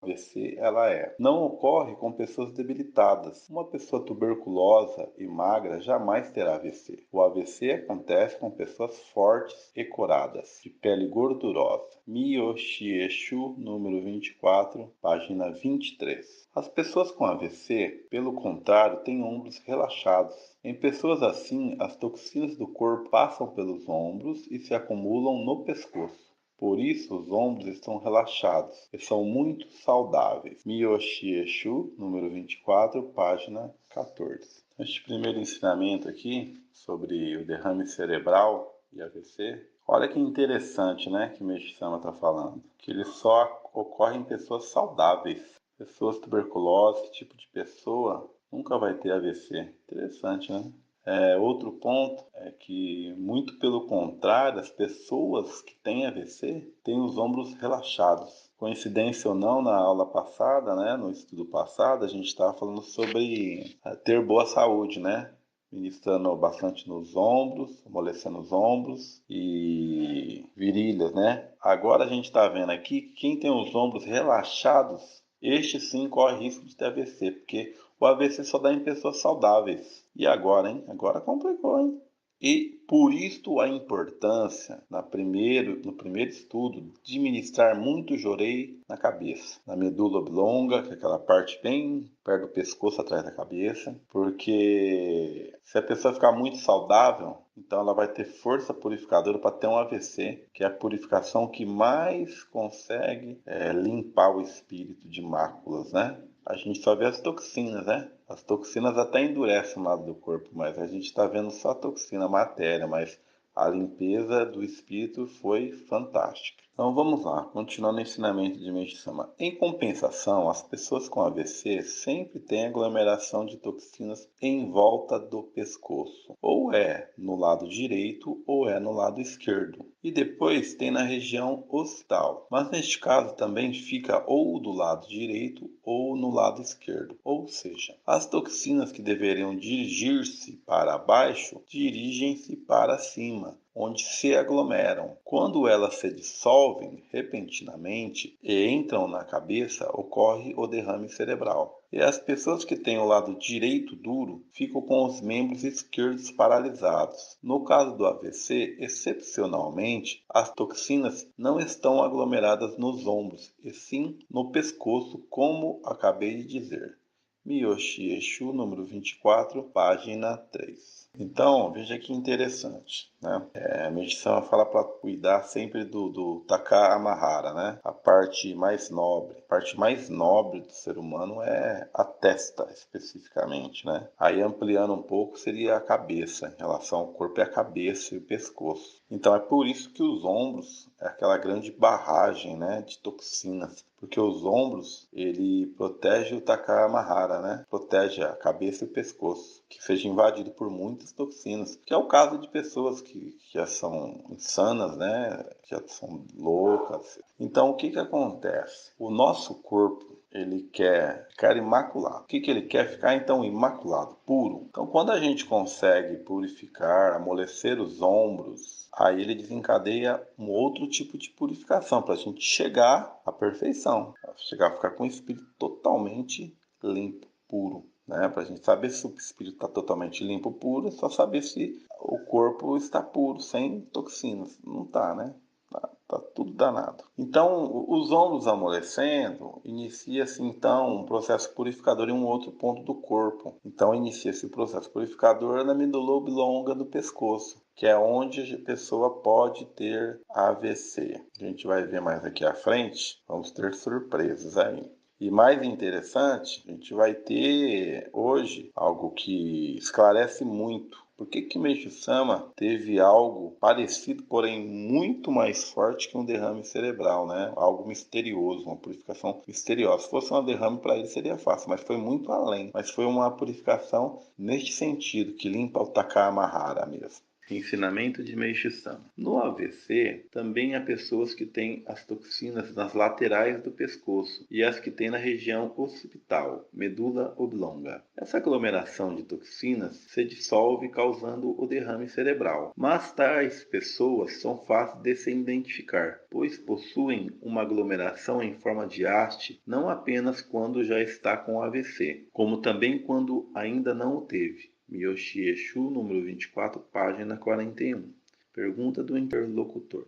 AVC não ocorre com pessoas debilitadas. Uma pessoa tuberculosa e magra jamais terá AVC. O AVC acontece com pessoas fortes e curadas, de pele gordurosa. Miyoshi-Eshu, número 24, página 23. As pessoas com AVC, pelo contrário, têm ombros relaxados. Em pessoas assim, as toxinas do corpo passam pelos ombros e se acumulam no pescoço. Por isso, os ombros estão relaxados e são muito saudáveis. Miyoshi-Eshu, número 24, página 14. Este primeiro ensinamento aqui, sobre o derrame cerebral e AVC, olha que interessante, né, que Meixo Sama está falando. Que ele só ocorre em pessoas saudáveis. Pessoas tuberculosas, esse tipo de pessoa, nunca vai ter AVC. Interessante, né? Outro ponto é que, muito pelo contrário, as pessoas que têm AVC têm os ombros relaxados. Coincidência ou não, na aula passada, né, no estudo passado, a gente estava falando sobre ter boa saúde, né? Ministrando bastante nos ombros, amolecendo os ombros e virilhas, né? Agora a gente está vendo aqui que quem tem os ombros relaxados, este sim corre risco de ter AVC, porque o AVC só dá em pessoas saudáveis. E agora, hein? Agora complicou, hein? E por isto a importância, no primeiro estudo, de ministrar muito jorei na cabeça, na medula oblonga, que é aquela parte bem perto do pescoço, atrás da cabeça, porque se a pessoa ficar muito saudável, então ela vai ter força purificadora para ter um AVC, que é a purificação que mais consegue limpar o espírito de máculas, né? A gente só vê as toxinas, né? As toxinas até endurecem o lado do corpo, mas a gente está vendo só a toxina, a matéria, mas a limpeza do espírito foi fantástica. Então vamos lá, continuando o ensinamento de Meixo Sama. Em compensação, as pessoas com AVC sempre têm aglomeração de toxinas em volta do pescoço. Ou é no lado direito ou é no lado esquerdo. E depois tem na região occipital. Mas neste caso também fica ou do lado direito ou no lado esquerdo. Ou seja, as toxinas que deveriam dirigir-se para baixo, dirigem-se para cima, onde se aglomeram. Quando elas se dissolvem repentinamente e entram na cabeça, ocorre o derrame cerebral. E as pessoas que têm o lado direito duro ficam com os membros esquerdos paralisados. No caso do AVC, excepcionalmente, as toxinas não estão aglomeradas nos ombros, e sim no pescoço, como acabei de dizer. Miyoshi-Eshu, número 24, página 3. Então, veja que interessante, né? A meditação fala para cuidar sempre do Taka Amahara, né? A parte mais nobre. A parte mais nobre do ser humano é a testa, especificamente, né? Aí, ampliando um pouco, seria a cabeça, em relação ao corpo é a cabeça e o pescoço. Então, é por isso que os ombros é aquela grande barragem, né, de toxinas. Porque os ombros, ele protege o Taka Amahara, né? Protege a cabeça e o pescoço, que seja invadido por muitas toxinas. Que é o caso de pessoas que já são insanas, né? Já são loucas. Então, o que acontece? O nosso corpo, ele quer ficar imaculado. O que ele quer? Ficar, então, imaculado, puro. Então, quando a gente consegue purificar, amolecer os ombros, aí ele desencadeia um outro tipo de purificação, para a gente chegar à perfeição. Chegar a ficar com o espírito totalmente limpo, puro. Né? Para a gente saber se o espírito está totalmente limpo, puro, é só saber se o corpo está puro, sem toxinas. Não está, né? Tá tudo danado. Então, os ombros amolecendo, inicia-se então um processo purificador em um outro ponto do corpo. Então, inicia-se o processo purificador na medula oblonga do pescoço, que é onde a pessoa pode ter AVC. A gente vai ver mais aqui à frente, vamos ter surpresas aí. E mais interessante, a gente vai ter hoje algo que esclarece muito. Por que Meixo Sama teve algo parecido, porém muito mais forte que um derrame cerebral, né? Algo misterioso, uma purificação misteriosa. Se fosse um derrame para ele seria fácil, mas foi muito além. Mas foi uma purificação neste sentido, que limpa o Taka Amahara mesmo. Ensinamento de Meishi Sama. No AVC, também há pessoas que têm as toxinas nas laterais do pescoço e as que têm na região occipital, medula oblonga. Essa aglomeração de toxinas se dissolve causando o derrame cerebral. Mas tais pessoas são fáceis de se identificar, pois possuem uma aglomeração em forma de haste não apenas quando já está com AVC, como também quando ainda não o teve. Miyoshi Eshu, número 24, página 41. Pergunta do interlocutor.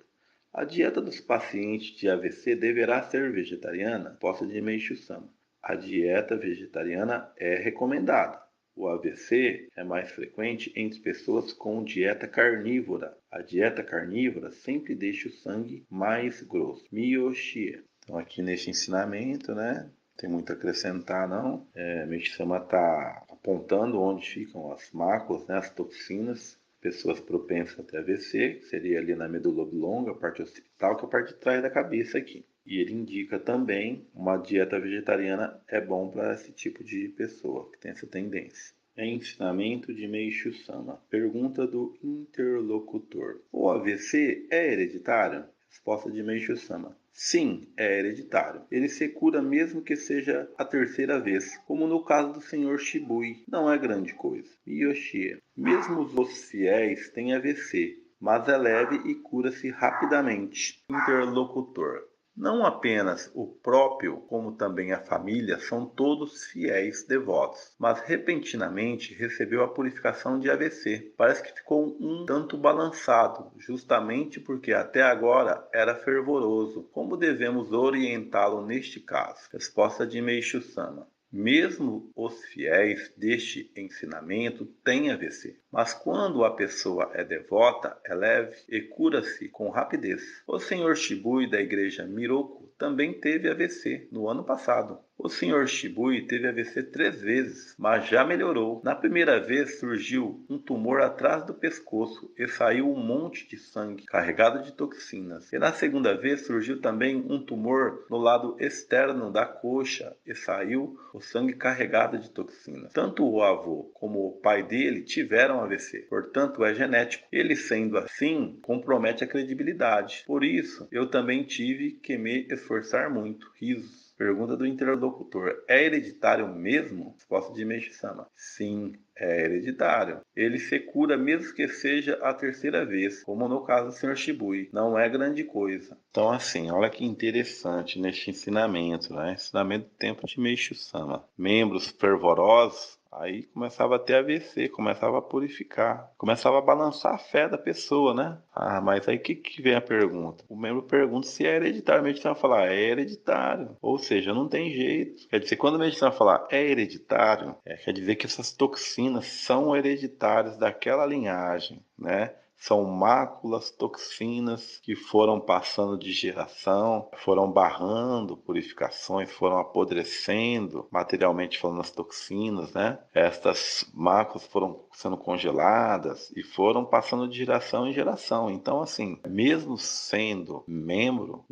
A dieta dos pacientes de AVC deverá ser vegetariana? Resposta de Meishu Sama. A dieta vegetariana é recomendada. O AVC é mais frequente entre pessoas com dieta carnívora. A dieta carnívora sempre deixa o sangue mais grosso. Miyoshi. Então aqui neste ensinamento, né? Tem muito a acrescentar, não. Meishu Sama está apontando onde ficam as máculas, né, as toxinas, pessoas propensas a ter AVC, que seria ali na medula oblonga, a parte occipital, que é a parte de trás da cabeça aqui. E ele indica também uma dieta vegetariana é bom para esse tipo de pessoa que tem essa tendência. Ensinamento de Meishu Sama. Pergunta do interlocutor. O AVC é hereditário? Resposta de Meishu Sama. Sim, é hereditário. Ele se cura mesmo que seja a terceira vez, como no caso do Sr. Shibui. Não é grande coisa. Miyoshi. Mesmo os fiéis têm AVC, mas é leve e cura-se rapidamente. Interlocutor. Não apenas o próprio, como também a família, são todos fiéis devotos, mas repentinamente recebeu a purificação de AVC. Parece que ficou um tanto balançado, justamente porque até agora era fervoroso. Como devemos orientá-lo neste caso? Resposta de Meishu Sama. Mesmo os fiéis deste ensinamento têm AVC, mas quando a pessoa é devota, é leve e cura-se com rapidez. O Sr. Shibui da igreja Miroku também teve AVC no ano passado. O Sr. Shibui teve AVC 3 vezes, mas já melhorou. Na primeira vez surgiu um tumor atrás do pescoço e saiu um monte de sangue carregado de toxinas. E na segunda vez surgiu também um tumor no lado externo da coxa e saiu o sangue carregado de toxinas. Tanto o avô como o pai dele tiveram AVC, portanto é genético. Ele sendo assim, compromete a credibilidade. Por isso, eu também tive que me esforçar muito. Risos. Pergunta do interlocutor. É hereditário mesmo? Resposta de Meishu Sama. Sim, é hereditário. Ele se cura mesmo que seja a terceira vez, como no caso do Sr. Shibui. Não é grande coisa. Então, assim, olha que interessante neste ensinamento, né? Ensinamento do tempo de Meishu Sama. Membros fervorosos, aí começava a ter AVC, começava a purificar, começava a balançar a fé da pessoa, né? Ah, mas aí que vem a pergunta? O membro pergunta se é hereditário. A medicina vai falar, é hereditário. Ou seja, não tem jeito. Quer dizer, quando a medicina falar é hereditário, quer dizer que essas toxinas são hereditárias daquela linhagem, né? São máculas, toxinas que foram passando de geração, foram barrando purificações, foram apodrecendo, materialmente falando, as toxinas, né? Estas máculas foram sendo congeladas e foram passando de geração em geração. Então, assim, mesmo sendo membro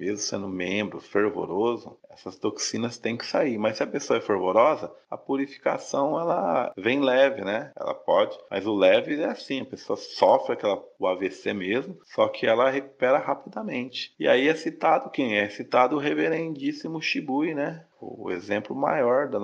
fervoroso, essas toxinas têm que sair. Mas se a pessoa é fervorosa, a purificação ela vem leve, né? Ela pode, mas o leve é assim, a pessoa sofre o AVC mesmo, só que ela recupera rapidamente. E aí é citado quem é? É citado o reverendíssimo Shibui, né? O exemplo maior da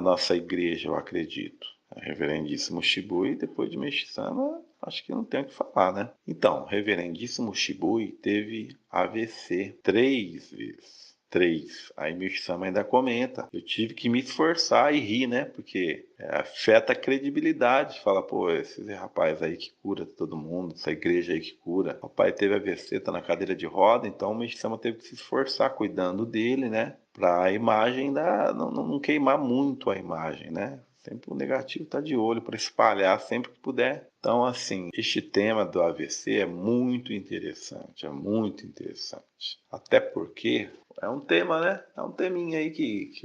nossa igreja, eu acredito. O reverendíssimo Shibui, depois de Meishu Sama, acho que não tem o que falar, né? Então, o reverendíssimo Shibui teve AVC 3 vezes. 3. Aí Meishu Sama ainda comenta. Eu tive que me esforçar e rir, né? Porque afeta a credibilidade. Fala, pô, esse rapaz aí que cura todo mundo, essa igreja aí que cura. O pai teve AVC, tá na cadeira de roda, então o Meishu Sama teve que se esforçar cuidando dele, né? Para a imagem não queimar muito a imagem, né? Sempre o negativo tá de olho para espalhar sempre que puder. Então, assim, este tema do AVC é muito interessante, é muito interessante. Até porque é um tema, né? É um teminha aí que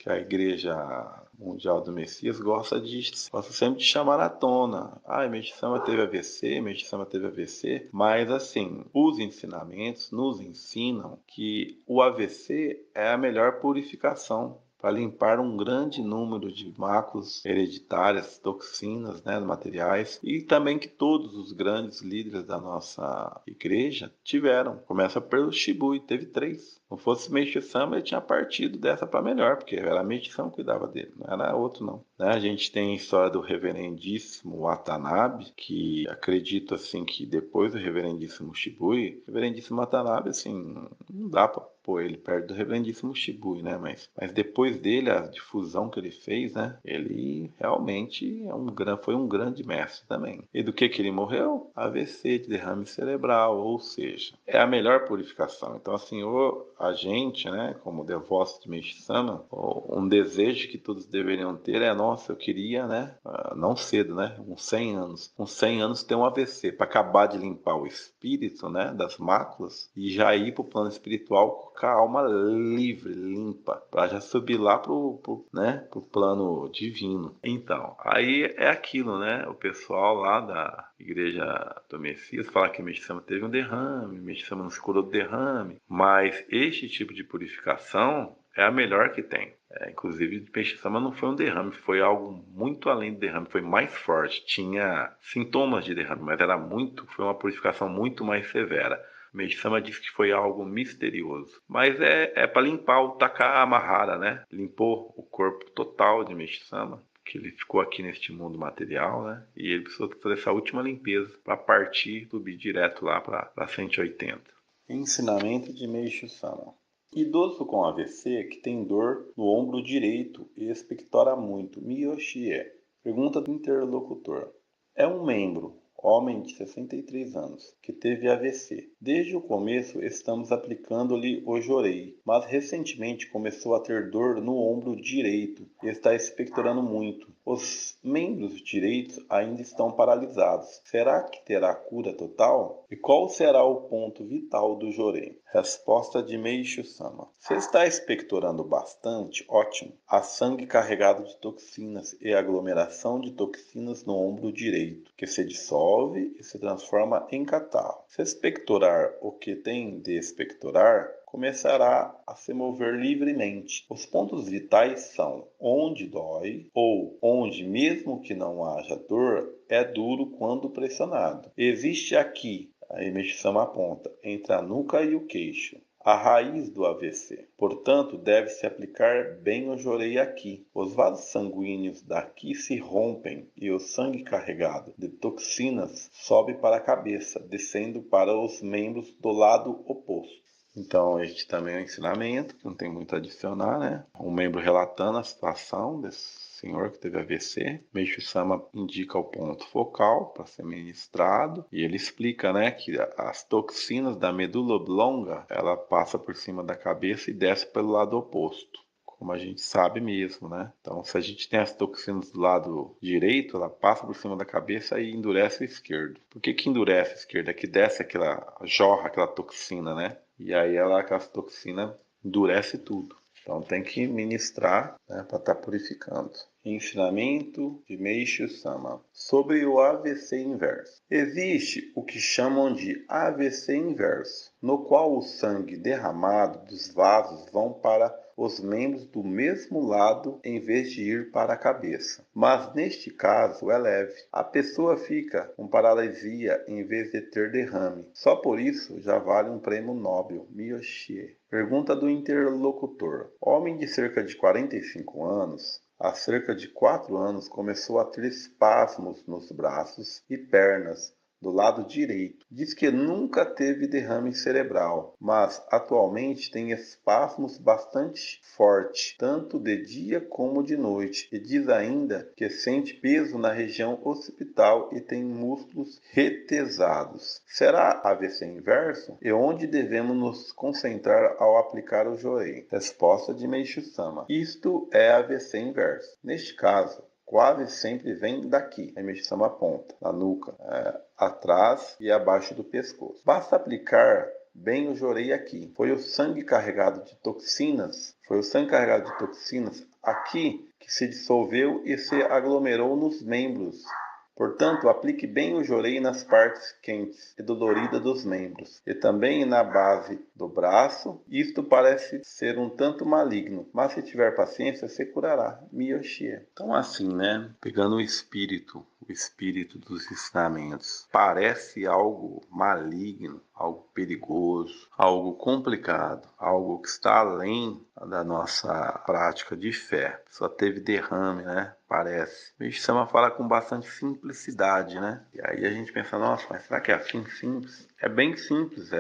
a Igreja Mundial do Messias gosta sempre de chamar à tona. Ah, Meishu Sama teve AVC, Meishu Sama teve AVC. Mas, assim, os ensinamentos nos ensinam que o AVC é a melhor purificação para limpar um grande número de máculas hereditárias, toxinas, né, materiais, e também que todos os grandes líderes da nossa igreja tiveram. Começa pelo Shibui, teve 3. Se não fosse Meixo Sama, ele tinha partido dessa para melhor, porque era a Meixo Sama que cuidava dele, não era outro não. Né? A gente tem a história do reverendíssimo Watanabe, que acredito assim que depois do reverendíssimo Shibui, o reverendíssimo Watanabe, assim, não dá para pôr ele perto do reverendíssimo Shibui, né? Mas depois dele, a difusão que ele fez, né? Ele realmente foi um grande mestre também. E do que ele morreu? AVC, de derrame cerebral, ou seja, é a melhor purificação. Então, assim, a gente, né, como devotos de Meixo Sama, um desejo que todos deveriam ter é, nossa, eu queria, né, não cedo, né, uns 100 anos. Com 100 anos ter um AVC, para acabar de limpar o espírito, né, das máculas, e já ir para o plano espiritual com a alma livre, limpa, para já subir lá pro plano divino. Então, aí é aquilo, né, o pessoal lá da Igreja do Messias fala que Meixo Sama teve um derrame, Meixo Sama não se curou do derrame, mas este tipo de purificação é a melhor que tem. Inclusive, Meixo Sama não foi um derrame, foi algo muito além do derrame, foi mais forte, tinha sintomas de derrame, mas foi uma purificação muito mais severa. Meixo Sama disse que foi algo misterioso, mas é para limpar o Taka Amahara, né? Limpou o corpo total de Meixo Sama, que ele ficou aqui neste mundo material, né? E ele precisou fazer essa última limpeza para partir, subir direto lá para 180. Ensinamento de Meixo Sama. Idoso com AVC que tem dor no ombro direito e expectora muito. Miyoshie. Pergunta do interlocutor. É um membro, homem de 63 anos, que teve AVC. Desde o começo estamos aplicando-lhe o jorei, mas recentemente começou a ter dor no ombro direito e está expectorando muito. Os membros direitos ainda estão paralisados. Será que terá cura total? E qual será o ponto vital do jorei? Resposta de Meixo Sama. Se está expectorando bastante, ótimo. Há sangue carregado de toxinas e aglomeração de toxinas no ombro direito, que se dissolve e se transforma em catarro. Se expectorar o que tem de expectorar, começará a se mover livremente. Os pontos vitais são onde dói ou onde, mesmo que não haja dor, é duro quando pressionado. Existe aqui, a Meixo Sama aponta, entre a nuca e o queixo, a raiz do AVC. Portanto, deve-se aplicar bem o jorei aqui. Os vasos sanguíneos daqui se rompem e o sangue carregado de toxinas sobe para a cabeça, descendo para os membros do lado oposto. Então, este também é um ensinamento, que não tem muito a adicionar, né? Um membro relatando a situação desse senhor que teve AVC. Meixo Sama indica o ponto focal para ser ministrado e ele explica, né, que as toxinas da medula oblonga, ela passa por cima da cabeça e desce pelo lado oposto, como a gente sabe mesmo, né? Então, se a gente tem as toxinas do lado direito, ela passa por cima da cabeça e endurece o esquerdo. Por que endurece o esquerdo? É que desce jorra aquela toxina, né? E aí aquela toxina endurece tudo. Então tem que ministrar, né, para estar purificando. Ensinamento de Meixo Sama sobre o AVC inverso. Existe o que chamam de AVC inverso, no qual o sangue derramado dos vasos vão para os membros do mesmo lado em vez de ir para a cabeça. Mas neste caso é leve. A pessoa fica com paralisia em vez de ter derrame. Só por isso já vale um prêmio Nobel. Miyoshie. Pergunta do interlocutor. Homem de cerca de 45 anos, há cerca de 4 anos começou a ter espasmos nos braços e pernas do lado direito. Diz que nunca teve derrame cerebral, mas atualmente tem espasmos bastante fortes, tanto de dia como de noite, e diz ainda que sente peso na região occipital e tem músculos retesados. Será AVC inverso? E onde devemos nos concentrar ao aplicar o jorei? Resposta de Meixo Sama. Isto é AVC inverso. Neste caso, quase sempre vem daqui, a Meixo Sama aponta, na nuca, atrás e abaixo do pescoço. Basta aplicar bem o jorei aqui. Foi o sangue carregado de toxinas aqui que se dissolveu e se aglomerou nos membros Portanto, aplique bem o jorei nas partes quentes e doloridas dos membros, e também na base do braço. Isto parece ser um tanto maligno, mas se tiver paciência, se curará. Miyoshie. Então, assim, né? Pegando o espírito dos ensinamentos. Parece algo maligno, algo perigoso, algo complicado, algo que está além da nossa prática de fé. Só teve derrame, né? Parece. O Sama fala com bastante simplicidade, né? E aí a gente pensa, nossa, mas será que é assim simples? É bem simples,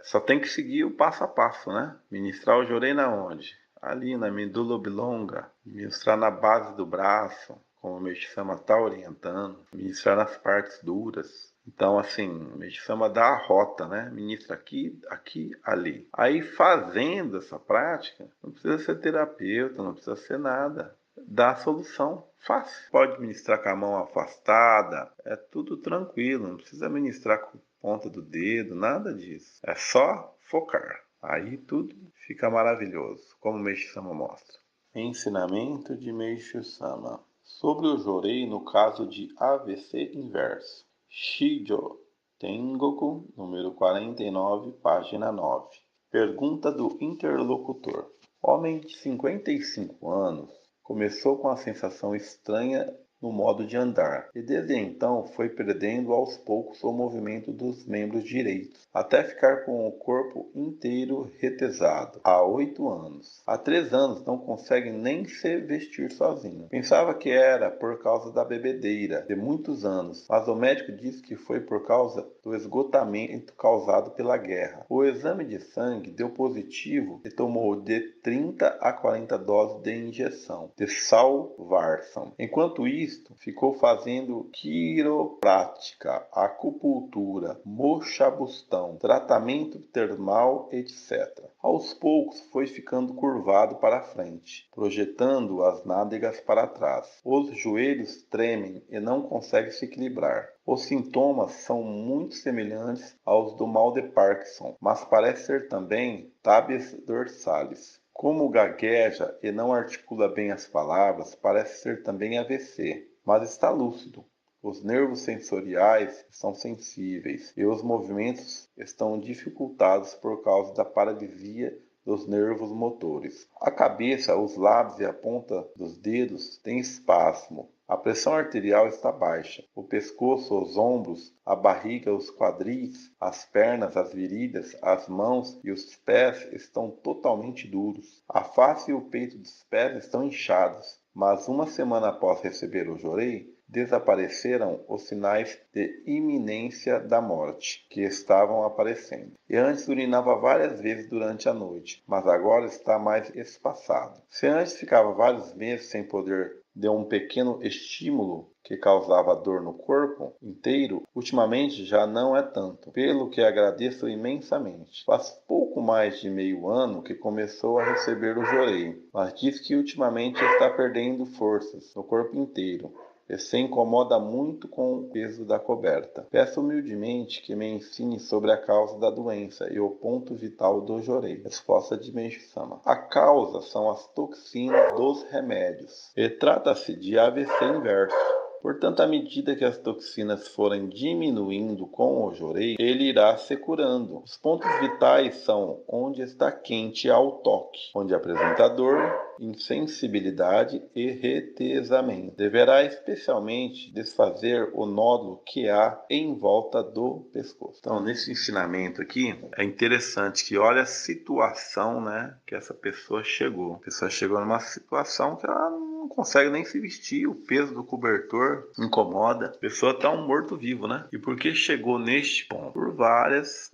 só tem que seguir o passo a passo, né? Ministrar o jorei na onde? Ali na medula oblonga, ministrar na base do braço, como o Meixi-sama está orientando, ministrar nas partes duras. Então, assim, o Meixi-sama dá a rota, né? Ministra aqui, aqui, ali. Aí, fazendo essa prática, não precisa ser terapeuta, não precisa ser nada. Dá a solução. Fácil. Pode ministrar com a mão afastada, é tudo tranquilo, não precisa ministrar com a ponta do dedo, nada disso. É só focar. Aí tudo fica maravilhoso, como o Meixi-sama mostra. Ensinamento de Meixi-sama. Sobre o jorei no caso de AVC inverso. Shijo Tengoku, número 49, página 9. Pergunta do interlocutor. Homem de 55 anos começou com a sensação estranha no modo de andar, e desde então foi perdendo aos poucos o movimento dos membros direitos, até ficar com o corpo inteiro retesado. Há 8 anos. Há 3 anos não consegue nem se vestir sozinho. Pensava que era por causa da bebedeira de muitos anos, mas o médico disse que foi por causa do esgotamento causado pela guerra. O exame de sangue deu positivo e tomou de 30 a 40 doses de injeção de salvarsan. Enquanto isto, ficou fazendo quiroprática, acupuntura, mochabustão, tratamento termal, etc. Aos poucos foi ficando curvado para frente, projetando as nádegas para trás. Os joelhos tremem e não consegue se equilibrar. Os sintomas são muito semelhantes aos do mal de Parkinson, mas parece ser também tábias dorsalis. Como gagueja e não articula bem as palavras, parece ser também AVC, mas está lúcido. Os nervos sensoriais estão sensíveis e os movimentos estão dificultados por causa da paralisia dos nervos motores. A cabeça, os lábios e a ponta dos dedos têm espasmo. A pressão arterial está baixa. O pescoço, os ombros, a barriga, os quadris, as pernas, as virilhas, as mãos e os pés estão totalmente duros. A face e o peito dos pés estão inchados. Mas uma semana após receber o jorei, desapareceram os sinais de iminência da morte que estavam aparecendo. E antes urinava várias vezes durante a noite, mas agora está mais espaçado. Se antes ficava vários meses sem poder de um pequeno estímulo que causava dor no corpo inteiro, ultimamente já não é tanto, pelo que agradeço imensamente. Faz pouco mais de meio ano que começou a receber o jorei, mas diz que ultimamente está perdendo forças no corpo inteiro e se incomoda muito com o peso da coberta. Peço humildemente que me ensine sobre a causa da doença e o ponto vital do jorei. Resposta de Meixi-sama. A causa são as toxinas dos remédios e trata-se de AVC inverso. Portanto, à medida que as toxinas forem diminuindo com o jorei, ele irá se curando. Os pontos vitais são onde está quente ao toque, onde apresenta dor, insensibilidade e retesamento. Deverá especialmente desfazer o nódulo que há em volta do pescoço. Então, nesse ensinamento aqui, é interessante que olha a situação, né, que essa pessoa chegou. A pessoa chegou numa situação que ela não consegue nem se vestir, o peso do cobertor incomoda. A pessoa está um morto-vivo, né? E por que chegou neste ponto? Por vários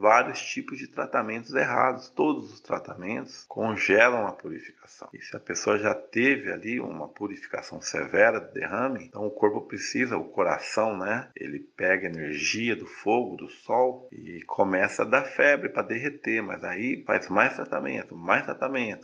tipos de tratamentos errados. Todos os tratamentos congelam a purificação. E se a pessoa já teve ali uma purificação severa do derrame, então o corpo precisa, o coração, né? Ele pega energia do fogo, do sol e começa a dar febre para derreter, mas aí faz mais tratamento,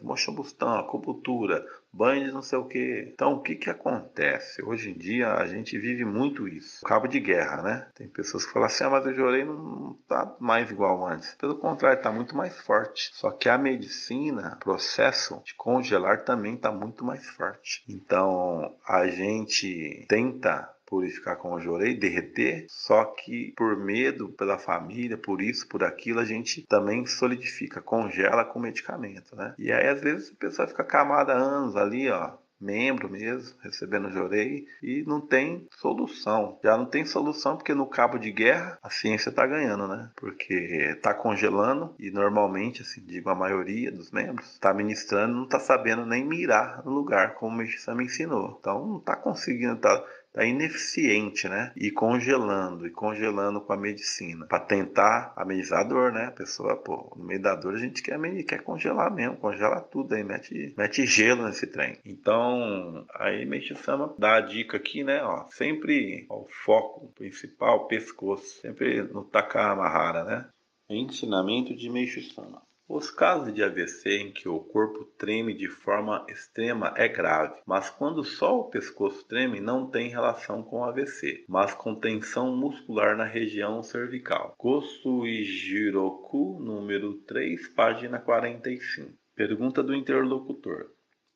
mochobustão, acupuntura, banho de não sei o que. Então, o que acontece? Hoje em dia, a gente vive muito isso. Cabo de guerra, né? Tem pessoas que falam assim, mas o jorei não tá mais igual antes. Pelo contrário, está muito mais forte. Só que a medicina, o processo de congelar também está muito mais forte. Então, a gente tenta purificar com o jorei, derreter, só que por medo, pela família, por isso, por aquilo, a gente também solidifica, congela com medicamento, né? E aí, às vezes, a pessoa fica acamada há anos ali, ó, membro mesmo, recebendo jorei, e não tem solução. Já não tem solução porque no cabo de guerra a ciência está ganhando, né? Porque está congelando e normalmente, assim, digo a maioria dos membros, está ministrando, não está sabendo nem mirar no lugar, como o Meixo me ensinou. Então não está conseguindo, tá ineficiente, né? E congelando com a medicina. Para tentar amenizar a dor, né? A pessoa, pô, no meio da dor a gente quer congelar mesmo, congela tudo aí, mete gelo nesse trem. Então, aí Meixo Sama dá a dica aqui, né? Ó, sempre ó, o foco principal, pescoço, sempre no Takamahara, né? Ensinamento de Meixo Sama. Os casos de AVC em que o corpo treme de forma extrema é grave, mas quando só o pescoço treme não tem relação com AVC, mas com tensão muscular na região cervical. Kosu Jiroku, número 3, página 45. Pergunta do interlocutor.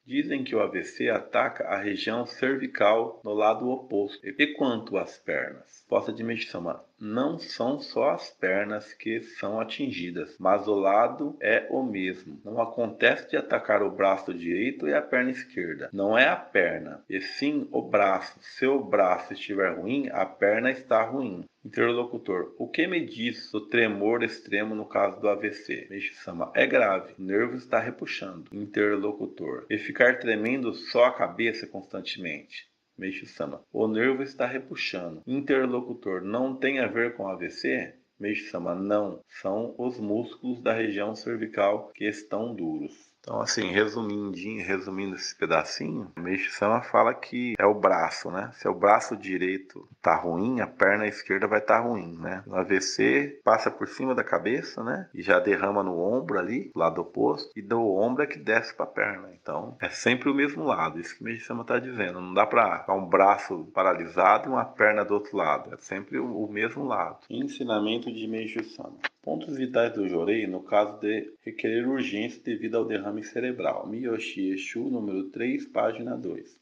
Dizem que o AVC ataca a região cervical no lado oposto. E quanto às pernas? Resposta de Meixo Sama: não são só as pernas que são atingidas, mas o lado é o mesmo. Não acontece de atacar o braço direito e a perna esquerda. Não é a perna, e sim o braço. Se o braço estiver ruim, a perna está ruim. Interlocutor: o que me diz do tremor extremo no caso do AVC? Meixo Sama: é grave, o nervo está repuxando. Interlocutor: e ficar tremendo só a cabeça constantemente? Meixo Sama: o nervo está repuxando. Interlocutor: não tem a ver com AVC? Meixo Sama: não, são os músculos da região cervical que estão duros. Então, assim, resumindo esse pedacinho, Meixo Sama fala que é o braço, né? Se o braço direito tá ruim, a perna esquerda vai estar ruim, né? O AVC passa por cima da cabeça, né? E já derrama no ombro ali, lado oposto, e do ombro é que desce para a perna. Então, é sempre o mesmo lado, isso que o Meixo Sama está dizendo. Não dá para ficar um braço paralisado e uma perna do outro lado, é sempre o mesmo lado. Ensinamento de Meixo Sama. Pontos vitais do jorei no caso de requerer urgência devido ao derrame cerebral. Miyoshi Eshu, número 3, página 2.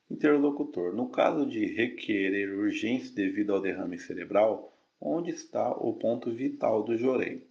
Interlocutor: no caso de requerer urgência devido ao derrame cerebral, onde está o ponto vital do jorei?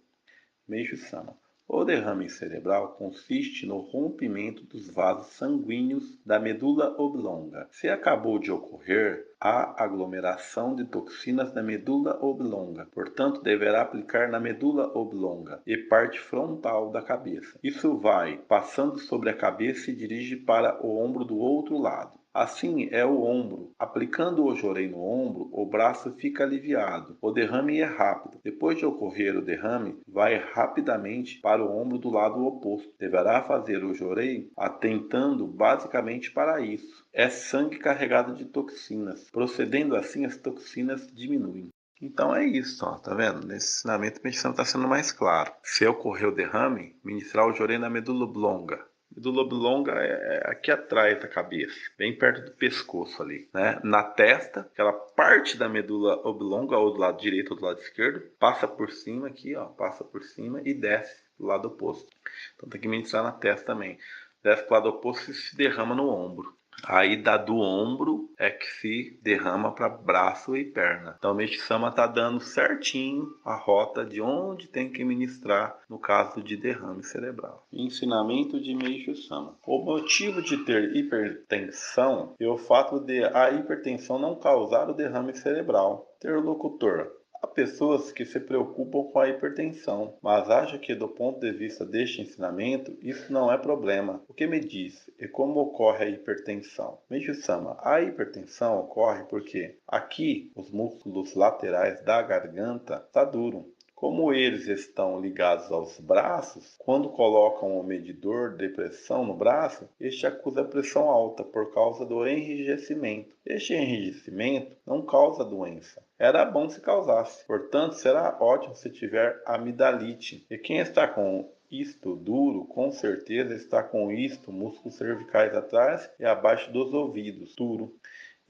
Meixo Sama: o derrame cerebral consiste no rompimento dos vasos sanguíneos da medula oblonga. Se acabou de ocorrer, há aglomeração de toxinas na medula oblonga, portanto deverá aplicar na medula oblonga e parte frontal da cabeça. Isso vai passando sobre a cabeça e dirige para o ombro do outro lado. Assim é o ombro. Aplicando o jorei no ombro, o braço fica aliviado. O derrame é rápido. Depois de ocorrer o derrame, vai rapidamente para o ombro do lado oposto. Deverá fazer o jorei atentando basicamente para isso. É sangue carregado de toxinas. Procedendo assim, as toxinas diminuem. Então é isso, ó, tá vendo? Nesse ensinamento a medicina está sendo mais claro. Se ocorrer o derrame, ministrar o jorei na medula oblonga. Medula oblonga é aqui atrás da cabeça, bem perto do pescoço ali, né? Na testa, aquela parte da medula oblonga, ou do lado direito ou do lado esquerdo, passa por cima aqui, ó, passa por cima e desce do lado oposto. Então tem que ministrar na testa também. Desce pro lado oposto e se derrama no ombro. Aí do ombro é que se derrama para braço e perna. Então o Meixo Sama está dando certinho a rota de onde tem que ministrar no caso de derrame cerebral. Ensinamento de Meixo Sama. O motivo de ter hipertensão é o fato de a hipertensão não causar o derrame cerebral. Interlocutor: há pessoas que se preocupam com a hipertensão, mas acho que do ponto de vista deste ensinamento, isso não é problema. O que me diz e como ocorre a hipertensão? Meixo Sama: a hipertensão ocorre porque aqui os músculos laterais da garganta estão duros. Como eles estão ligados aos braços, quando colocam o medidor de pressão no braço, este acusa pressão alta por causa do enrijecimento. Este enrijecimento não causa doença. Era bom se causasse. Portanto, será ótimo se tiver amidalite. E quem está com isto duro, com certeza está com isto, músculos cervicais atrás e abaixo dos ouvidos, duro.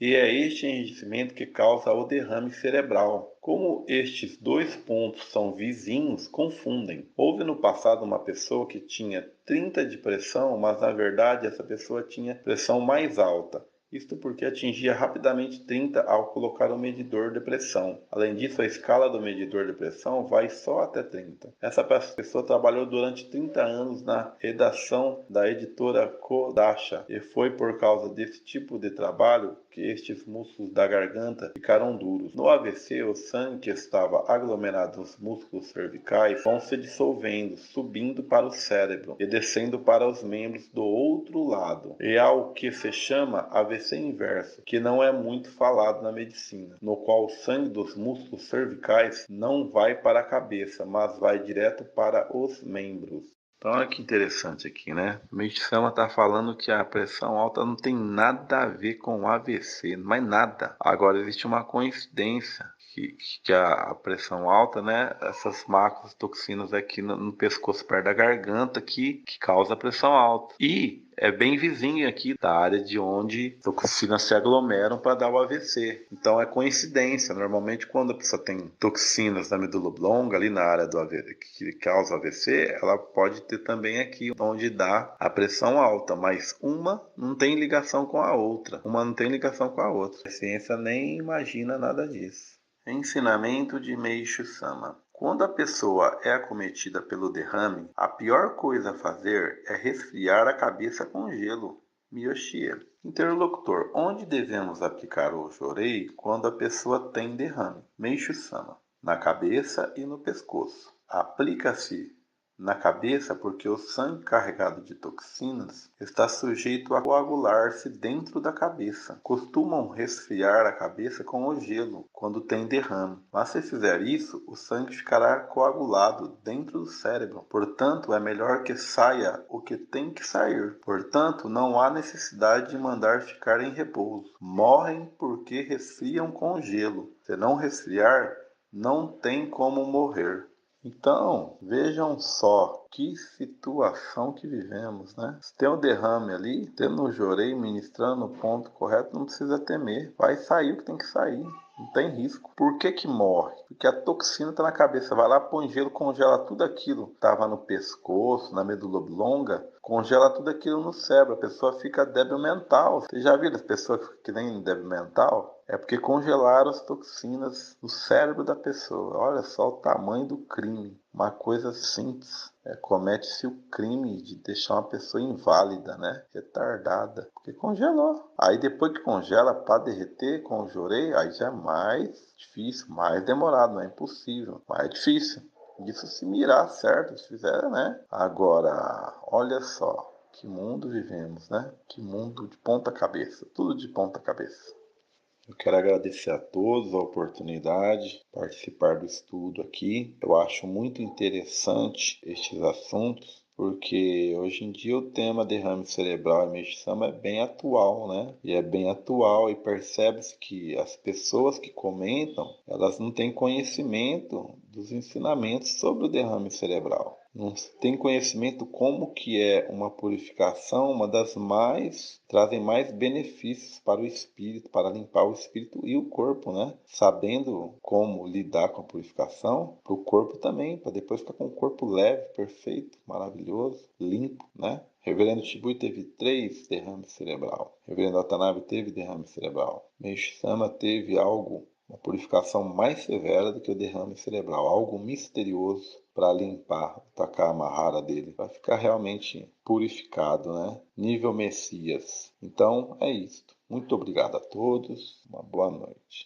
E é este enrijecimento que causa o derrame cerebral. Como estes dois pontos são vizinhos, confundem. Houve no passado uma pessoa que tinha 30 de pressão, mas na verdade essa pessoa tinha pressão mais alta. Isto porque atingia rapidamente 30 ao colocar o medidor de pressão. Além disso, a escala do medidor de pressão vai só até 30. Essa pessoa trabalhou durante 30 anos na redação da editora Kodansha e foi por causa desse tipo de trabalho que estes músculos da garganta ficaram duros. No AVC, o sangue que estava aglomerado nos músculos cervicais vão se dissolvendo, subindo para o cérebro e descendo para os membros do outro lado. E há o que se chama AVC inverso, que não é muito falado na medicina, no qual o sangue dos músculos cervicais não vai para a cabeça, mas vai direto para os membros. Então, olha que interessante aqui, né? O Meixama está falando que a pressão alta não tem nada a ver com o AVC, mas nada. Agora, existe uma coincidência que a pressão alta, né? Essas macrotoxinas aqui no pescoço, perto da garganta, que causa a pressão alta. E é bem vizinho aqui da área de onde toxinas se aglomeram para dar o AVC. Então é coincidência. Normalmente, quando a pessoa tem toxinas na medula oblonga, ali na área do AVC, que causa AVC, ela pode ter também aqui onde dá a pressão alta, mas uma não tem ligação com a outra. Uma não tem ligação com a outra. A ciência nem imagina nada disso. Ensinamento de Meishu Sama. Quando a pessoa é acometida pelo derrame, a pior coisa a fazer é resfriar a cabeça com gelo. Miyoshia. Interlocutor. Onde devemos aplicar o jorei quando a pessoa tem derrame? Meishu Sama. Na cabeça e no pescoço. Aplica-se na cabeça porque o sangue carregado de toxinas está sujeito a coagular-se dentro da cabeça. Costumam resfriar a cabeça com o gelo quando tem derrame, mas se fizer isso, o sangue ficará coagulado dentro do cérebro. Portanto, é melhor que saia o que tem que sair. Portanto, não há necessidade de mandar ficar em repouso. Morrem porque resfriam com gelo. Se não resfriar, não tem como morrer. Então, vejam só que situação que vivemos, né? Se tem um derrame ali, tendo um jorei ministrando no ponto correto, não precisa temer. Vai sair o que tem que sair. Não tem risco. Por que que morre? Porque a toxina está na cabeça. Vai lá, põe gelo, congela tudo aquilo que estava no pescoço, na medula oblonga, congela tudo aquilo no cérebro. A pessoa fica débil mental. Você já viu as pessoas que nem débil mental? É porque congelaram as toxinas no cérebro da pessoa. Olha só o tamanho do crime. Uma coisa simples. Comete-se o crime de deixar uma pessoa inválida, né? Retardada. Porque congelou. Aí depois que congela para derreter com o jorei, aí já é mais difícil, mais demorado. Não é impossível, mas é difícil. Disso se mirar certo, se fizer, né? Agora, olha só. Que mundo vivemos, né? Que mundo de ponta cabeça. Tudo de ponta cabeça. Eu quero agradecer a todos a oportunidade de participar do estudo aqui. Eu acho muito interessante estes assuntos, porque hoje em dia o tema derrame cerebral e meixa é bem atual, né? E é bem atual e percebe-se que as pessoas que comentam, elas não têm conhecimento dos ensinamentos sobre o derrame cerebral. Não tem conhecimento como que é uma purificação, uma das trazem mais benefícios para o espírito, para limpar o espírito e o corpo, né? Sabendo como lidar com a purificação, para o corpo também, para depois ficar com o corpo leve, perfeito, maravilhoso, limpo, né? Reverendo Shibui teve 3 derrames cerebral. Reverendo Watanabe teve derrame cerebral. Meishu Sama teve uma purificação mais severa do que o derrame cerebral, algo misterioso para limpar o Takamahara dele, para ficar realmente purificado, né? Nível Messias. Então é isto. Muito obrigado a todos. Uma boa noite.